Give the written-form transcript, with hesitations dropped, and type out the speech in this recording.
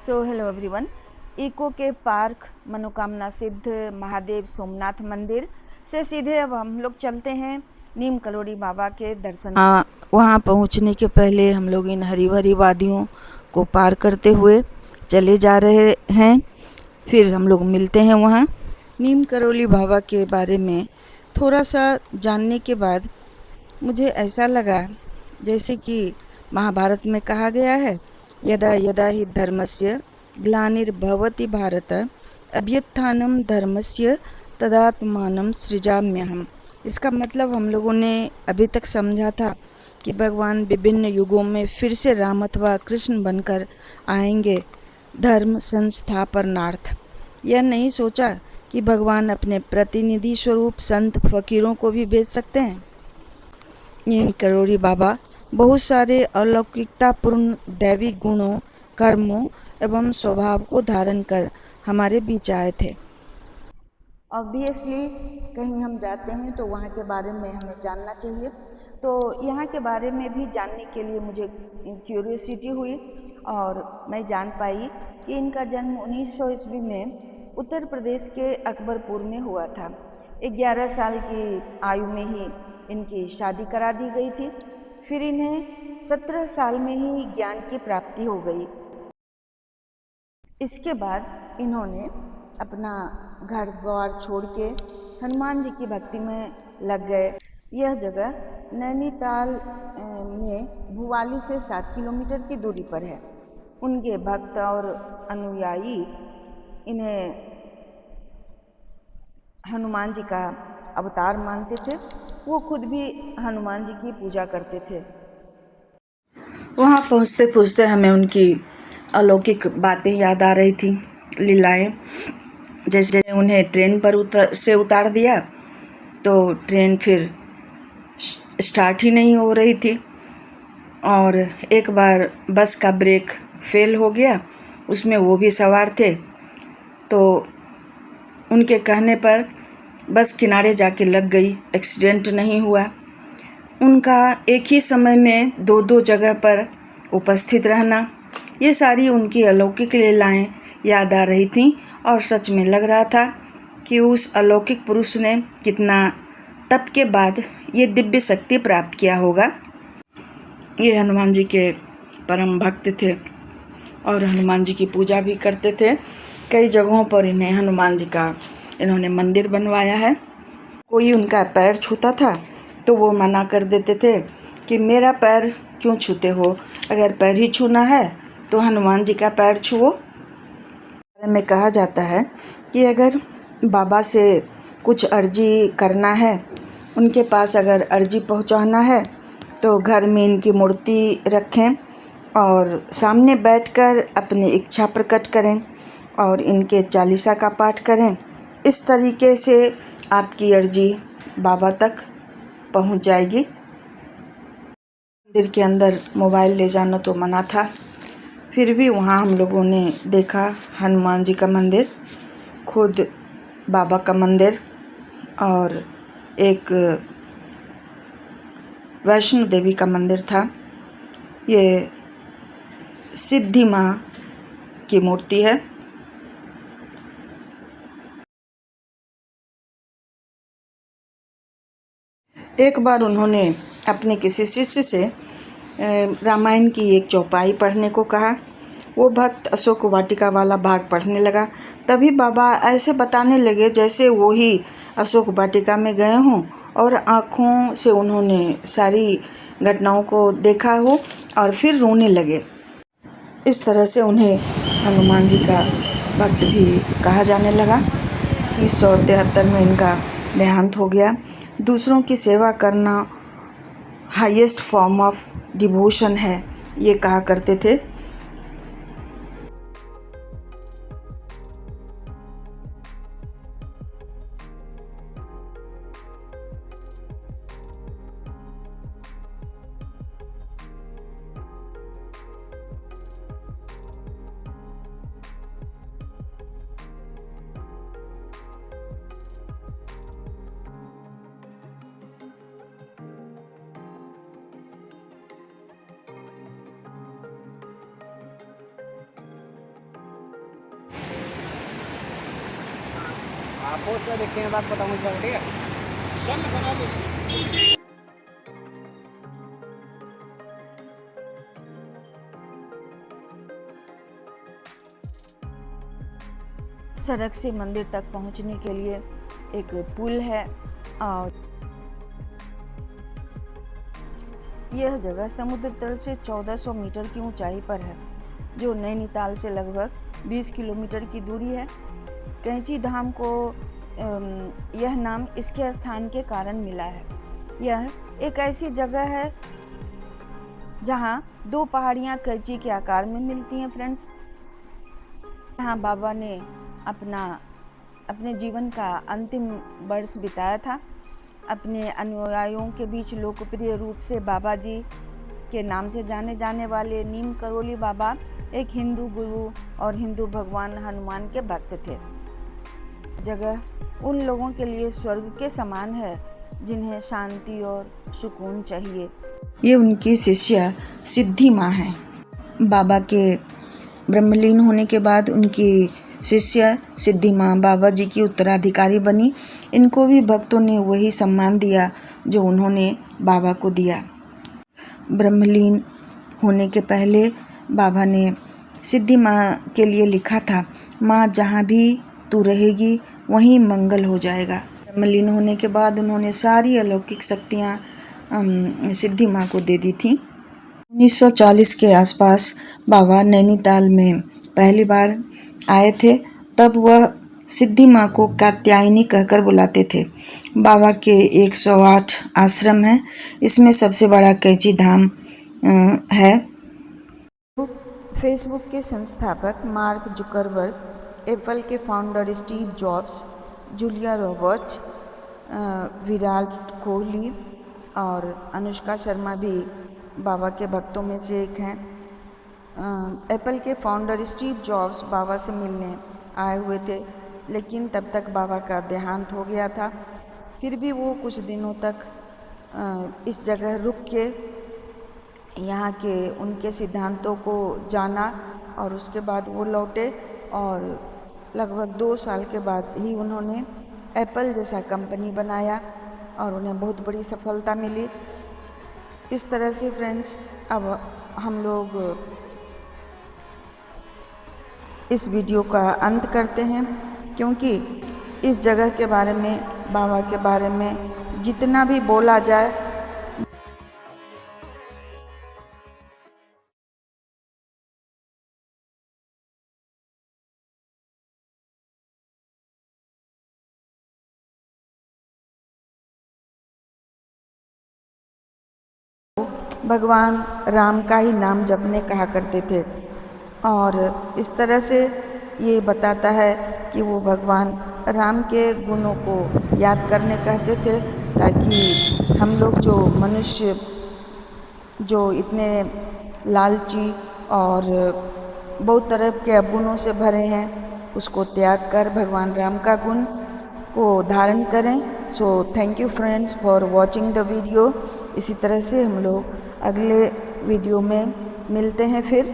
Hello everyone. Eco के park मनोकामना सिद्ध महादेव सोमनाथ मंदिर से सीधे अब हम लोग चलते हैं नीम करोड़ी बाबा के दर्शन। वहाँ पहुँचने के पहले हम लोग इन हरी भरी वादियों को पार करते हुए चले जा रहे हैं। फिर हम लोग मिलते हैं वहाँ। नीम करोली बाबा के बारे में थोड़ा सा जानने के बाद मुझे ऐसा लगा जैसे कि महाभारत में कहा गया है, यदा यदा हि धर्मस्य ग्लानिर्भवति भारत अभ्युत्थानं धर्मस्य तदात्मानं सृजाम्यहम्। इसका मतलब हम लोगों ने अभी तक समझा था कि भगवान विभिन्न युगों में फिर से राम अथवा कृष्ण बनकर आएंगे धर्म संस्थापनार्थ। यह नहीं सोचा कि भगवान अपने प्रतिनिधि स्वरूप संत फकीरों को भी भेज सकते हैं। नीम करोड़ी बाबा बहुत सारे अलौकिकतापूर्ण दैवी गुणों, कर्मों एवं स्वभाव को धारण कर हमारे बीच आए थे। ऑब्वियसली कहीं हम जाते हैं तो वहाँ के बारे में हमें जानना चाहिए। तो यहाँ के बारे में भी जानने के लिए मुझे क्यूरियोसिटी हुई और मैं जान पाई कि इनका जन्म 1900 ईस्वी में उत्तर प्रदेश के अकबरपुर में हुआ था। 11 साल की आयु में ही इनकी शादी करा दी गई थी। फिर इन्हें 17 साल में ही ज्ञान की प्राप्ति हो गई। इसके बाद इन्होंने अपना घर द्वार छोड़ के हनुमान जी की भक्ति में लग गए। यह जगह नैनीताल में भुवाली से 7 किलोमीटर की दूरी पर है। उनके भक्त और अनुयायी इन्हें हनुमान जी का अवतार मानते थे। वो खुद भी हनुमान जी की पूजा करते थे। वहाँ पहुँचते पहुँचते हमें उनकी अलौकिक बातें याद आ रही थी, लीलाएं। जैसे उन्हें ट्रेन पर उतार दिया तो ट्रेन फिर स्टार्ट ही नहीं हो रही थी, और एक बार बस का ब्रेक फेल हो गया, उसमें वो भी सवार थे। तो उनके कहने पर बस किनारे जाके लग गई, एक्सीडेंट नहीं हुआ। उनका एक ही समय में दो दो जगह पर उपस्थित रहना, ये सारी उनकी अलौकिक लीलाएं याद आ रही थीं। और सच में लग रहा था कि उस अलौकिक पुरुष ने कितना तप के बाद ये दिव्य शक्ति प्राप्त किया होगा। ये हनुमान जी के परम भक्त थे और हनुमान जी की पूजा भी करते थे। कई जगहों पर इन्हें हनुमान जी का इन्होंने मंदिर बनवाया है। कोई उनका पैर छूता था तो वो मना कर देते थे कि मेरा पैर क्यों छूते हो, अगर पैर ही छूना है तो हनुमान जी का पैर छुओ। में कहा जाता है कि अगर बाबा से कुछ अर्जी करना है, उनके पास अगर अर्जी पहुंचाना है तो घर में इनकी मूर्ति रखें और सामने बैठकर अपनी इच्छा प्रकट करें और इनके चालीसा का पाठ करें। इस तरीके से आपकी अर्जी बाबा तक पहुंच जाएगी। मंदिर के अंदर मोबाइल ले जाना तो मना था, फिर भी वहाँ हम लोगों ने देखा हनुमान जी का मंदिर, खुद बाबा का मंदिर, और एक वैष्णो देवी का मंदिर था। ये सिद्धि माँ की मूर्ति है। एक बार उन्होंने अपने किसी शिष्य से रामायण की एक चौपाई पढ़ने को कहा। वो भक्त अशोक वाटिका वाला भाग पढ़ने लगा। तभी बाबा ऐसे बताने लगे जैसे वो ही अशोक वाटिका में गए हों और आँखों से उन्होंने सारी घटनाओं को देखा हो और फिर रोने लगे। इस तरह से उन्हें हनुमान जी का भक्त भी कहा जाने लगा। 1973 में इनका देहांत हो गया। दूसरों की सेवा करना हाईएस्ट फॉर्म ऑफ डिवोशन है, ये कहा करते थे। आप पोस्ट पे देखते हैं, बात बताऊँ मुझे, ठीक है? चल बना दो। सड़क से मंदिर तक पहुंचने के लिए एक पुल है और यह जगह समुद्र तल से 1400 मीटर की ऊंचाई पर है, जो नैनीताल से लगभग 20 किलोमीटर की दूरी है। कैंची धाम को यह नाम इसके स्थान के कारण मिला है। यह एक ऐसी जगह है जहां दो पहाड़ियां कैंची के आकार में मिलती हैं फ्रेंड्स। यहाँ बाबा ने अपने जीवन का अंतिम वर्ष बिताया था। अपने अनुयायियों के बीच लोकप्रिय रूप से बाबा जी के नाम से जाने जाने वाले नीम करोली बाबा एक हिंदू गुरु और हिंदू भगवान हनुमान के भक्त थे। जगह उन लोगों के लिए स्वर्ग के समान है जिन्हें शांति और सुकून चाहिए। ये उनकी शिष्या सिद्धि माँ हैं। बाबा के ब्रह्मलीन होने के बाद उनकी शिष्या सिद्धि माँ बाबा जी की उत्तराधिकारी बनी। इनको भी भक्तों ने वही सम्मान दिया जो उन्होंने बाबा को दिया। ब्रह्मलीन होने के पहले बाबा ने सिद्धि माँ के लिए लिखा था, माँ जहाँ भी तू रहेगी वहीं मंगल हो जाएगा। ब्रह्मलीन होने के बाद उन्होंने सारी अलौकिक शक्तियाँ सिद्धि माँ को दे दी थी। 1940 के आसपास बाबा नैनीताल में पहली बार आए थे। तब वह सिद्धि माँ को कात्यायनी कहकर बुलाते थे। बाबा के 108 आश्रम हैं। इसमें सबसे बड़ा कैंची धाम है। फेसबुक के संस्थापक मार्क जुकरबर्ग, एप्पल के founder Steve jobs, Julia Roberts, Virat Kohli और अनुष्का शर्मा भी बाबा के भक्तों में से एक हैं। एप्पल के फाउंडर स्टीव जॉब्स बाबा से मिलने आए हुए थे, लेकिन तब तक बाबा का देहांत हो गया था। फिर भी वो कुछ दिनों तक इस जगह रुक के यहाँ के उनके सिद्धांतों को जाना और उसके बाद वो लौटे और लगभग 2 साल के बाद ही उन्होंने एप्पल जैसा कंपनी बनाया और उन्हें बहुत बड़ी सफलता मिली। इस तरह से फ्रेंड्स, अब हम लोग इस वीडियो का अंत करते हैं, क्योंकि इस जगह के बारे में, बाबा के बारे में जितना भी बोला जाए भगवान राम का ही नाम जपने कहा करते थे। और इस तरह से ये बताता है कि वो भगवान राम के गुणों को याद करने कहते थे, ताकि हम लोग जो मनुष्य जो इतने लालची और बहुत तरह के अवगुणों से भरे हैं, उसको त्याग कर भगवान राम का गुण को धारण करें। So thank you friends for watching the video. इसी तरह से हम लोग अगले वीडियो में मिलते हैं फिर।